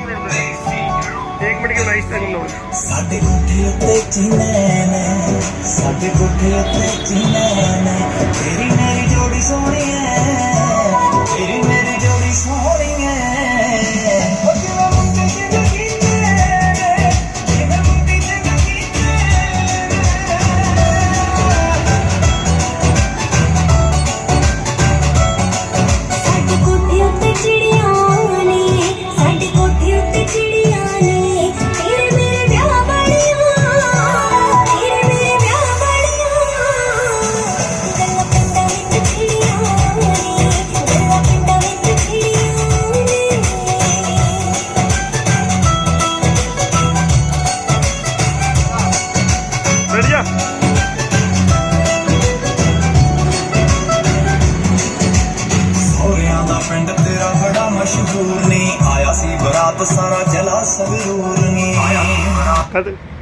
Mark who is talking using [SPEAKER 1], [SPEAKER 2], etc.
[SPEAKER 1] एक मिनट की वाइस तक लोड
[SPEAKER 2] साडे कोठे उत्ते चीने ने साडे कोठे उत्ते चीने ने तेरी मेरी जोड़ी सोहनी है तेरी मेरी जोड़ी सोहनी है ओ जिवें मुंडे ते कीते जिवें मुंडे ते कीते
[SPEAKER 3] साडे कोठे उत्ते चिड़ियां ने साडे कोठे उत्ते चिड़ियां ने तेरे मेरे ब्याह वालियां तेरे मेरे ब्याह वालियां गल्लां पिंडां विच चिड़ियां ने गल्लां पिंडां विच चिड़ियां ने
[SPEAKER 1] बैठ जा
[SPEAKER 2] ਸੋਹਰਿਆਂ ਦਾ ਪਿੰਡ ਤੇਰਾ ਬੜਾ ਮਸ਼ਹੂਰ ਨੀ ਆਇਆ ਸੀ ਬਰਾਤ ਸਾਰਾ ਜਲਾ ਸੰਗਰੂਰ ਨੀ ਆਇਆ ਸੀ ਬਰਾਤ
[SPEAKER 1] कर दे